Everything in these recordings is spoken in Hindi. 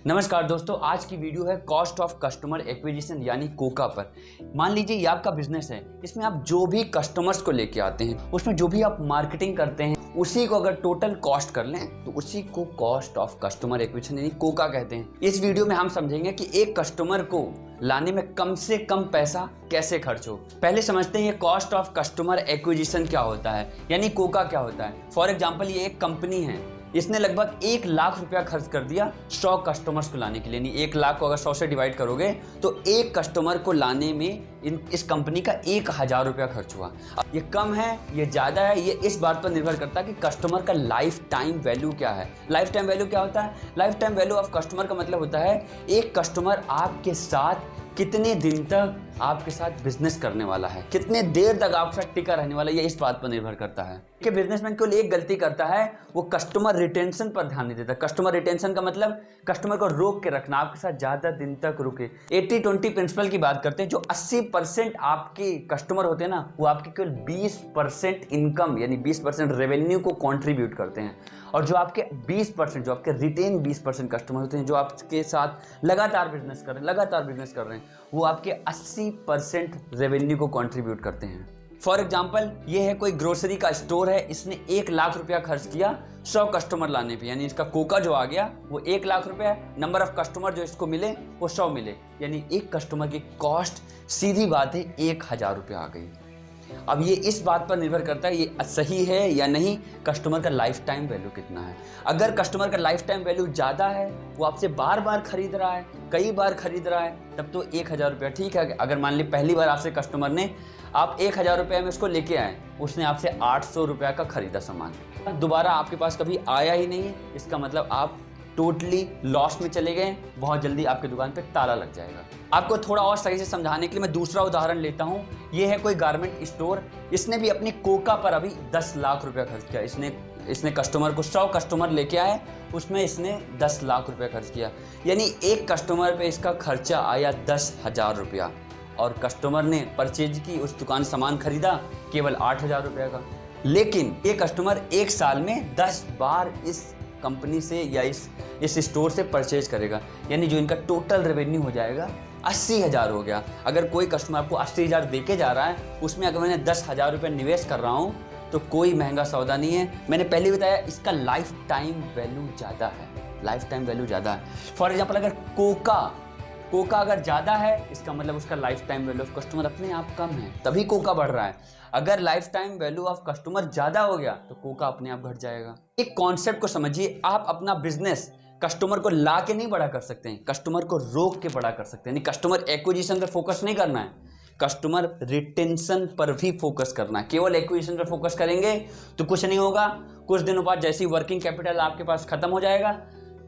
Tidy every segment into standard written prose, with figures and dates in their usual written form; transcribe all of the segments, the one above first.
नमस्कार दोस्तों, आज की वीडियो है कॉस्ट ऑफ कस्टमर एक्विजिशन यानी कोका पर। मान लीजिए ये आपका बिजनेस है, इसमें आप जो भी कस्टमर्स को लेके आते हैं, उसमें जो भी आप मार्केटिंग करते हैं, उसी को अगर टोटल कॉस्ट कर लें तो उसी को कॉस्ट ऑफ कस्टमर एक्विजिशन यानी कोका कहते हैं। इस वीडियो में हम समझेंगे कि एक कस्टमर को लाने में कम से कम पैसा कैसे खर्च हो। पहले समझते हैं ये कॉस्ट ऑफ कस्टमर एक्विजिशन क्या होता है यानी कोका क्या होता है। फॉर एग्जाम्पल ये एक कंपनी है, इसने लगभग 1 लाख रुपया खर्च कर दिया 100 कस्टमर्स को लाने के लिए। यानी 1 लाख को अगर 100 से डिवाइड करोगे तो एक कस्टमर को लाने में इस कंपनी का 1000 रुपया खर्च हुआ। अब ये कम है, ये ज़्यादा है, ये इस बात पर निर्भर करता है कि कस्टमर का लाइफ टाइम वैल्यू क्या है। लाइफ टाइम वैल्यू क्या होता है? Life time value of customer का मतलब होता है एक कस्टमर आपके साथ कितने दिन तक आपके साथ बिजनेस करने वाला है, कितने देर तक आपके साथ टिका रहने वाला है, ये इस बात पर निर्भर करता है। कि बिजनेसमैन केवल एक गलती करता है, वो कस्टमर रिटेंशन पर ध्यान नहीं देता। कस्टमर रिटेंशन का मतलब कस्टमर को रोक के रखना, आपके साथ ज़्यादा दिन तक रुके। 80-20 प्रिंसिपल की बात करते हैं। जो 80% आपके कस्टमर होते हैं ना, वो आपके केवल 20% इनकम यानी 20% रेवेन्यू को कॉन्ट्रीब्यूट करते हैं। और जो आपके 20%, जो आपके रिटेन 20% कस्टमर होते हैं, जो आपके साथ लगातार बिजनेस कर रहे हैं, वो आपके 80% रेवेन्यू को कंट्रीब्यूट करते हैं। फॉर एग्जाम्पल ये है कोई ग्रोसरी का स्टोर है, इसने 1 लाख रुपया खर्च किया 100 कस्टमर लाने पे, यानी इसका कोका जो आ गया वो 1 लाख रुपया। नंबर ऑफ कस्टमर जो इसको मिले वो 100 मिले, यानी एक कस्टमर की कॉस्ट सीधी बात है 1000 रुपया आ गई। अब ये इस बात पर निर्भर करता है ये सही है या नहीं, कस्टमर का लाइफ टाइम वैल्यू कितना है। अगर कस्टमर का लाइफ टाइम वैल्यू ज़्यादा है, वो आपसे बार बार खरीद रहा है, कई बार खरीद रहा है, तब तो 1000 रुपया ठीक है। अगर मान ली पहली बार आपसे कस्टमर ने, आप 1000 रुपये में उसको लेके आए, उसने आपसे 800 रुपया का खरीदा सामान, दोबारा आपके पास कभी आया ही नहीं है, इसका मतलब आप टोटली लॉस में चले गए। बहुत जल्दी आपकी दुकान पे ताला लग जाएगा। आपको थोड़ा और सही से समझाने के लिए मैं दूसरा उदाहरण लेता हूँ। ये है कोई गारमेंट स्टोर, इसने भी अपनी कोका पर अभी 10 लाख रुपया खर्च किया। इसने कस्टमर को 100 कस्टमर लेके आए, उसमें इसने 10 लाख रुपया खर्च किया, यानी एक कस्टमर पे इसका खर्चा आया 10,000 रुपया। और कस्टमर ने परचेज की, उस दुकान से सामान खरीदा केवल 8,000 रुपये का। लेकिन ये कस्टमर 1 साल में 10 बार इस कंपनी से या इस स्टोर से परचेज करेगा, यानी जो इनका टोटल रेवेन्यू हो जाएगा 80,000 हो गया। अगर कोई कस्टमर आपको 80,000 देके जा रहा है, उसमें अगर मैंने 10,000 रुपये निवेश कर रहा हूँ तो कोई महंगा सौदा नहीं है। मैंने पहले बताया इसका लाइफ टाइम वैल्यू ज़्यादा है, लाइफ टाइम वैल्यू ज़्यादा है। फॉर एग्जाम्पल अगर कोका अगर ज़्यादा है, इसका मतलब उसका life time value of customer अपने आप कम है, तभी कोका बढ़ रहा है। अगर life time value of customer ज़्यादा हो गया तो कोका अपने आप घट जाएगा। एक कॉन्सेप्ट को समझिए, आप अपना बिजनेस कस्टमर को ला के नहीं बड़ा कर सकते हैं, कस्टमर को रोक के बड़ा कर सकते हैं। यानी कस्टमर एक्विजिशन पर फोकस नहीं करना है, कस्टमर रिटेंशन पर भी फोकस करना है। केवल एक्विजिशन पर फोकस करेंगे तो कुछ नहीं होगा। कुछ दिनों बाद जैसी वर्किंग कैपिटल आपके पास खत्म हो जाएगा,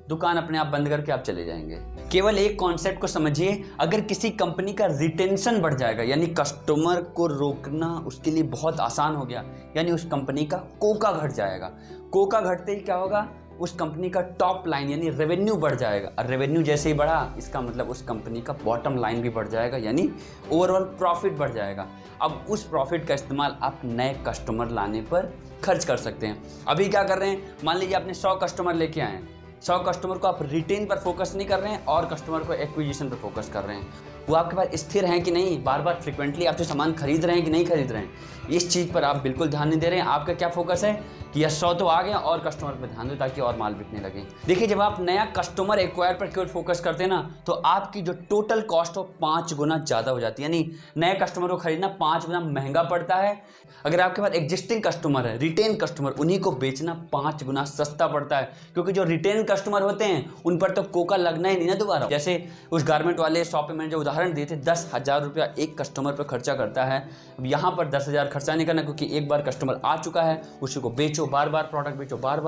दुकान अपने आप बंद करके आप चले जाएंगे। केवल एक कॉन्सेप्ट को समझिए, अगर किसी कंपनी का रिटेंशन बढ़ जाएगा, यानी कस्टमर को रोकना उसके लिए बहुत आसान हो गया, यानी उस कंपनी का कोका घट जाएगा। कोका घटते ही क्या होगा, उस कंपनी का टॉप लाइन यानी रेवेन्यू बढ़ जाएगा। और रेवेन्यू जैसे ही बढ़ा, इसका मतलब उस कंपनी का बॉटम लाइन भी बढ़ जाएगा, यानी ओवरऑल प्रॉफिट बढ़ जाएगा। अब उस प्रॉफिट का इस्तेमाल आप नए कस्टमर लाने पर खर्च कर सकते हैं। अभी क्या कर रहे हैं, मान लीजिए आपने 100 कस्टमर लेके आए, 100 कस्टमर को आप रिटेन पर फोकस नहीं कर रहे हैं और कस्टमर को एक्विजिशन पर फोकस कर रहे हैं। वो आपके पास स्थिर हैं कि नहीं, बार बार फ्रिक्वेंटली आपसे सामान खरीद रहे हैं कि नहीं खरीद रहे हैं, इस चीज़ पर आप बिल्कुल ध्यान नहीं दे रहे हैं। आपका क्या फोकस है कि यह 100 तो आ गया और कस्टमर पर ध्यान दो ताकि और माल बिकने लगे। देखिए, जब आप नया कस्टमर एक्वायर पर केवल फोकस करते हैं ना, तो आपकी जो टोटल कॉस्ट हो 5 गुना ज़्यादा हो जाती है। यानी नए कस्टमर को खरीदना 5 गुना महंगा पड़ता है। अगर आपके पास एग्जिस्टिंग कस्टमर है, रिटेन कस्टमर, उन्हीं को बेचना 5 गुना सस्ता पड़ता है, क्योंकि जो रिटेन कस्टमर होते हैं उन पर तो कोका लगना ही नहीं ना दोबारा। जैसे उस गारमेंट वाले शॉप में मैंने जो उदाहरण दिए थे, 10,000 रुपया एक कस्टमर पर खर्चा करता है। अब यहाँ पर 10,000 खर्चा नहीं करना, क्योंकि एक बार कस्टमर आ चुका है, उसी को बेचो, बार बार प्रोडक्ट बेचो, बार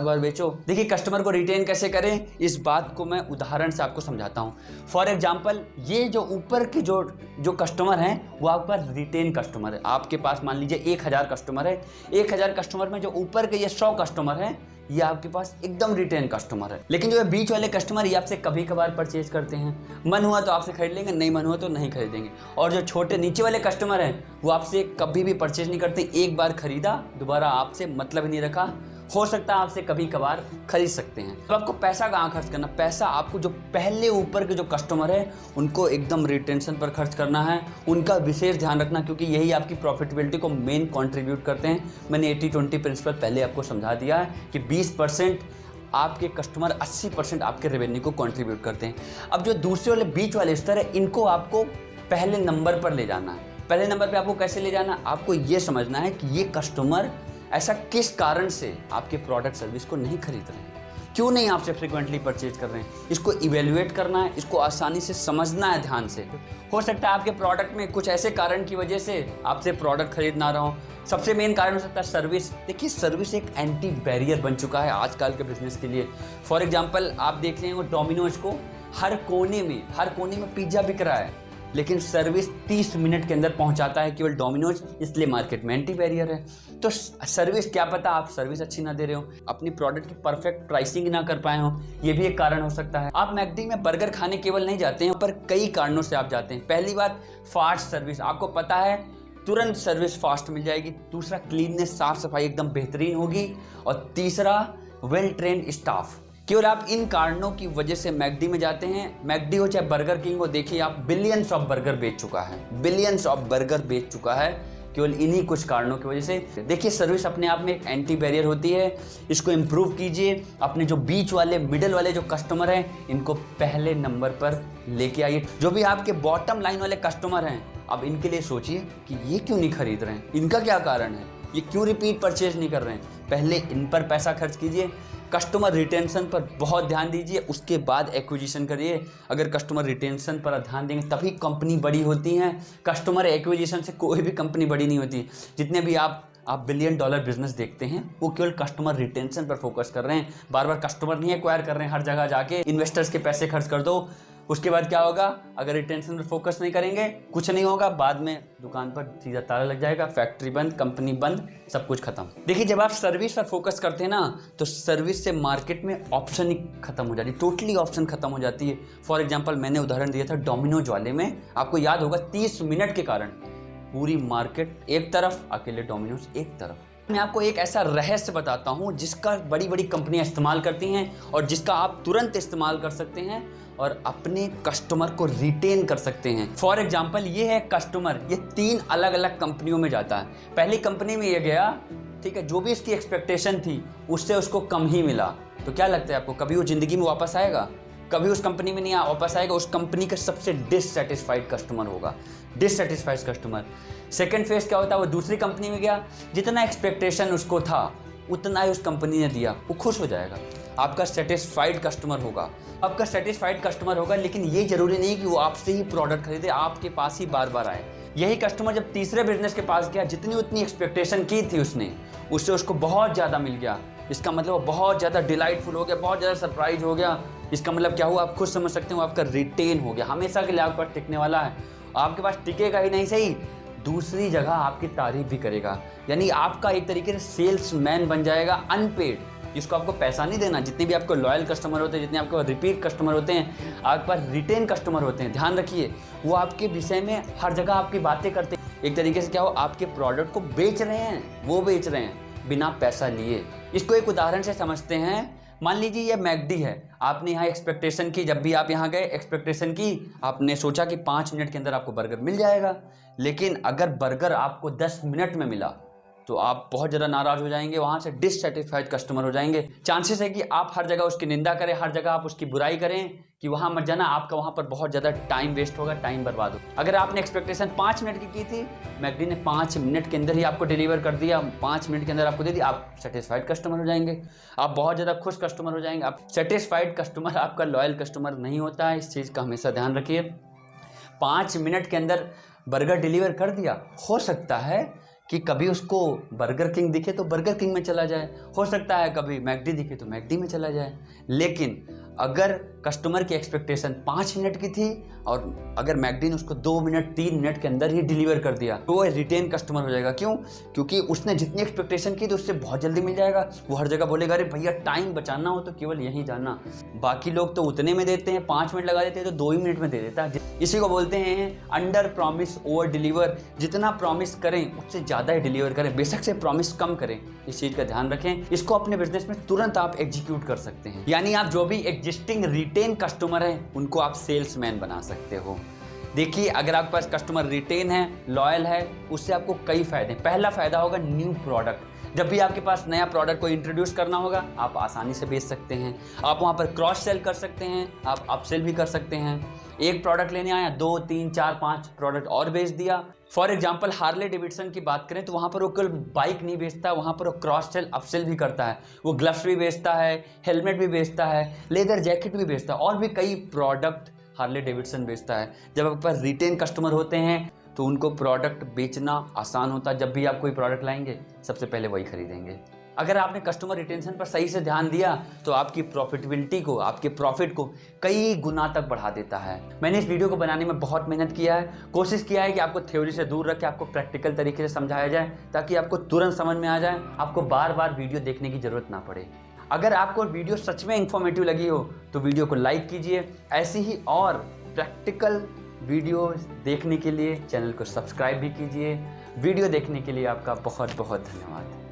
बार बेचो। देखिए, कस्टमर को रिटेन कैसे करें, इस बात को मैं उदाहरण से आपको समझाता हूँ। फॉर एग्जाम्पल, ये जो ऊपर की जो कस्टमर हैं, वो आपका रिटेन कस्टमर है। आपके पास मान लीजिए 1000 कस्टमर है, 1000 कस्टमर में जो ऊपर के ये 100 कस्टमर हैं, ये आपके पास एकदम रिटेन कस्टमर है। लेकिन जो बीच वाले कस्टमर, ये आपसे कभी कभार परचेज करते हैं, मन हुआ तो आपसे खरीद लेंगे, नहीं मन हुआ तो नहीं खरीदेंगे। और जो छोटे नीचे वाले कस्टमर हैं, वो आपसे कभी भी परचेज नहीं करते। एक बार खरीदा, दोबारा आपसे मतलब ही नहीं रखा, हो सकता है आपसे कभी कभार खरीद सकते हैं। तो आपको पैसा कहाँ खर्च करना, पैसा आपको जो पहले ऊपर के जो कस्टमर है उनको एकदम रिटेंशन पर खर्च करना है, उनका विशेष ध्यान रखना, क्योंकि यही आपकी प्रॉफिटेबिलिटी को मेन कंट्रीब्यूट करते हैं। मैंने 80-20 प्रिंसिपल पहले आपको समझा दिया है कि 20% आपके कस्टमर 80% आपके रेवेन्यू को कंट्रीब्यूट करते हैं। अब जो दूसरे वाले बीच वाले स्तर है, इनको आपको पहले नंबर पर ले जाना है। पहले नंबर पे आपको कैसे ले जाना, आपको ये समझना है कि ये कस्टमर ऐसा किस कारण से आपके प्रोडक्ट सर्विस को नहीं खरीद रहे हैं, क्यों नहीं आपसे फ्रीक्वेंटली परचेज कर रहे हैं। इसको इवेल्युएट करना है, इसको आसानी से समझना है ध्यान से। हो सकता है आपके प्रोडक्ट में कुछ ऐसे कारण की वजह से आपसे प्रोडक्ट खरीद ना रहा हो। सबसे मेन कारण हो सकता है सर्विस। देखिए, सर्विस एक एंटी बैरियर बन चुका है आजकल के बिजनेस के लिए। फॉर एग्जांपल आप देख लेंगे डोमिनोज को हर कोने में पिज्ज़ा बिक रहा है, लेकिन सर्विस 30 मिनट के अंदर पहुंचाता है केवल डोमिनोज, इसलिए मार्केट में एंटी बैरियर है। तो सर्विस, क्या पता आप सर्विस अच्छी ना दे रहे हो, अपनी प्रोडक्ट की परफेक्ट प्राइसिंग ना कर पाए हो, ये भी एक कारण हो सकता है। आप मैकडी में बर्गर खाने केवल नहीं जाते हैं, पर कई कारणों से आप जाते हैं। पहली बात, फास्ट सर्विस, आपको पता है तुरंत सर्विस फास्ट मिल जाएगी। दूसरा, क्लीननेस, साफ सफाई एकदम बेहतरीन होगी। और तीसरा, वेल ट्रेन्ड स्टाफ। केवल आप इन कारणों की वजह से मैकडी में जाते हैं। मैकडी हो चाहे बर्गर किंग हो, देखिए आप बिलियंस ऑफ बर्गर बेच चुका है, बिलियंस ऑफ बर्गर बेच चुका है केवल इन्हीं कुछ कारणों की वजह से। देखिए, सर्विस अपने आप में एक एंटी बैरियर होती है, इसको इम्प्रूव कीजिए। अपने जो बीच वाले, मिडल वाले जो कस्टमर हैं, इनको पहले नंबर पर लेके आइए। जो भी आपके बॉटम लाइन वाले कस्टमर हैं, अब इनके लिए सोचिए कि ये क्यों नहीं खरीद रहे हैं, इनका क्या कारण है, ये क्यों रिपीट परचेज नहीं कर रहे हैं। पहले इन पर पैसा खर्च कीजिए, कस्टमर रिटेंशन पर बहुत ध्यान दीजिए, उसके बाद एक्विजिशन करिए। अगर कस्टमर रिटेंशन पर ध्यान देंगे तभी कंपनी बड़ी होती हैं। कस्टमर एक्विजिशन से कोई भी कंपनी बड़ी नहीं होती। जितने भी आप $1 बिलियन बिजनेस देखते हैं, वो केवल कस्टमर रिटेंशन पर फोकस कर रहे हैं। बार बार कस्टमर नहीं एक्वायर कर रहे हैं, हर जगह जाके इन्वेस्टर्स के पैसे खर्च कर दो। उसके बाद क्या होगा, अगर रिटेंशन पर फोकस नहीं करेंगे, कुछ नहीं होगा। बाद में दुकान पर सीधा ताला लग जाएगा, फैक्ट्री बंद, कंपनी बंद, सब कुछ खत्म। देखिए, जब आप सर्विस पर फोकस करते हैं ना, तो सर्विस से मार्केट में ऑप्शन ही खत्म हो जाती है, टोटली ऑप्शन खत्म हो जाती है। फॉर एग्जांपल, मैंने उदाहरण दिया था डोमिनोज वाले में, आपको याद होगा 30 मिनट के कारण पूरी मार्केट एक तरफ, अकेले डोमिनोज एक तरफ। मैं आपको एक ऐसा रहस्य बताता हूं जिसका बड़ी बड़ी कंपनियां इस्तेमाल करती हैं और जिसका आप तुरंत इस्तेमाल कर सकते हैं और अपने कस्टमर को रिटेन कर सकते हैं। फॉर एग्जांपल, ये है कस्टमर, ये 3 अलग अलग कंपनियों में जाता है। पहली कंपनी में ये गया, ठीक है, जो भी इसकी एक्सपेक्टेशन थी उससे उसको कम ही मिला। तो क्या लगता है आपको, कभी वो जिंदगी में वापस आएगा? कभी उस कंपनी में नहीं वापस आएगा। उस कंपनी का सबसे डिससेटिस्फाइड कस्टमर होगा, डिससेटिस्फाइड कस्टमर। सेकंड फेज क्या होता है, वो दूसरी कंपनी में गया, जितना एक्सपेक्टेशन उसको था उतना ही उस कंपनी ने दिया, वो खुश हो जाएगा, आपका सेटिस्फाइड कस्टमर होगा। आपका सेटिस्फाइड कस्टमर होगा, लेकिन ये जरूरी नहीं कि वो आपसे ही प्रोडक्ट खरीदे, आपके पास ही बार बार आए। यही कस्टमर जब तीसरे बिजनेस के पास गया, जितनी उतनी एक्सपेक्टेशन की थी उसने, उससे उसको बहुत ज़्यादा मिल गया। इसका मतलब वो बहुत ज़्यादा डिलाइटफुल हो गया, बहुत ज़्यादा सरप्राइज हो गया। इसका मतलब क्या हुआ, आप खुद समझ सकते हो, आपका रिटेन हो गया, हमेशा के लिए आपके पास टिकने वाला है। आपके पास टिकेगा ही नहीं, सही दूसरी जगह आपकी तारीफ भी करेगा। यानी आपका एक तरीके से सेल्समैन बन जाएगा, अनपेड, जिसको आपको पैसा नहीं देना। जितने भी आपको लॉयल कस्टमर होते हैं, जितने आपको रिपीट कस्टमर होते हैं, आपके पास रिटेन कस्टमर होते हैं, ध्यान रखिए, वो आपके विषय में हर जगह आपकी बातें करते हैं। एक तरीके से क्या हो, आपके प्रोडक्ट को बेच रहे हैं, वो बेच रहे हैं बिना पैसा लिए। इसको एक उदाहरण से समझते हैं। मान लीजिए ये मैकडी है, आपने यहाँ एक्सपेक्टेशन की, जब भी आप यहाँ गए एक्सपेक्टेशन की, आपने सोचा कि 5 मिनट के अंदर आपको बर्गर मिल जाएगा। लेकिन अगर बर्गर आपको 10 मिनट में मिला तो आप बहुत ज़्यादा नाराज़ हो जाएंगे, वहाँ से डिससेटिस्फाइड कस्टमर हो जाएंगे। चांसेस है कि आप हर जगह उसकी निंदा करें, हर जगह आप उसकी बुराई करें कि वहाँ मत जाना, आपका वहाँ पर बहुत ज़्यादा टाइम वेस्ट होगा, टाइम बर्बाद होगा। अगर आपने एक्सपेक्टेशन 5 मिनट की थी, मैकडी ने 5 मिनट के अंदर ही आपको डिलीवर कर दिया, 5 मिनट के अंदर आपको दे दिया, आप सेटिस्फाइड कस्टमर हो जाएंगे, आप बहुत ज़्यादा खुश कस्टमर हो जाएंगे। आप सेटिस्फाइड कस्टमर आपका लॉयल कस्टमर नहीं होता है, इस चीज़ का हमेशा ध्यान रखिए। 5 मिनट के अंदर बर्गर डिलीवर कर दिया, हो सकता है कि कभी उसको बर्गर किंग दिखे तो बर्गर किंग में चला जाए, हो सकता है कभी मैकडी दिखे तो मैकडी में चला जाए। लेकिन अगर कस्टमर की एक्सपेक्टेशन 5 मिनट की थी और अगर मैकडी ने उसको 2 मिनट 3 मिनट के अंदर ही डिलीवर कर दिया तो वो रिटेन कस्टमर हो जाएगा। क्यों? क्योंकि उसने जितनी एक्सपेक्टेशन की तो उससे बहुत जल्दी मिल जाएगा। वो हर जगह बोलेगा अरे भैया टाइम बचाना हो तो केवल यहीं जाना। बाकी लोग तो उतने में देते हैं, 5 मिनट लगा देते हैं तो 2 ही मिनट में दे देता है। इसी को बोलते हैं अंडर प्रॉमिस ओवर डिलीवर। जितना प्रॉमिस करें उससे ज़्यादा ही डिलीवर करें, बेशक से प्रॉमिस कम करें। इस चीज़ का ध्यान रखें। इसको अपने बिजनेस में तुरंत आप एग्जीक्यूट कर सकते हैं। यानी आप जो भी एग्जिस्टिंग रिटेन कस्टमर हैं उनको आप सेल्समैन बना सकते हो। देखिए, अगर आपके पास कस्टमर रिटेन है, लॉयल है, उससे आपको कई फायदे। पहला फायदा होगा न्यू प्रोडक्ट। जब भी आपके पास नया प्रोडक्ट को इंट्रोड्यूस करना होगा आप आसानी से बेच सकते हैं। आप वहाँ पर क्रॉस सेल कर सकते हैं, आप अपसेल भी कर सकते हैं। एक प्रोडक्ट लेने आया, 2 3 4 5 प्रोडक्ट और बेच दिया। फॉर एग्जाम्पल हार्ले डेविडसन की बात करें तो वहाँ पर वो केवल बाइक नहीं बेचता, वहाँ पर वो क्रॉस सेल अपसेल भी करता है। वो ग्लव्स भी बेचता है, हेलमेट भी बेचता है, लेदर जैकेट भी बेचता है और भी कई प्रोडक्ट हार्ले डेविडसन बेचता है। जब आपके पास रिटेन कस्टमर होते हैं तो उनको प्रोडक्ट बेचना आसान होता है। जब भी आप कोई प्रोडक्ट लाएंगे सबसे पहले वही खरीदेंगे। अगर आपने कस्टमर रिटेंशन पर सही से ध्यान दिया तो आपकी प्रॉफिटेबिलिटी को, आपके प्रॉफिट को कई गुना तक बढ़ा देता है। मैंने इस वीडियो को बनाने में बहुत मेहनत किया है, कोशिश किया है कि आपको थ्योरी से दूर रख के आपको प्रैक्टिकल तरीके से समझाया जाए ताकि आपको तुरंत समझ में आ जाए, आपको बार बार वीडियो देखने की ज़रूरत ना पड़े। अगर आपको वीडियो सच में इंफॉर्मेटिव लगी हो तो वीडियो को लाइक कीजिए। ऐसी ही और प्रैक्टिकल वीडियो देखने के लिए चैनल को सब्सक्राइब भी कीजिए। वीडियो देखने के लिए आपका बहुत बहुत धन्यवाद।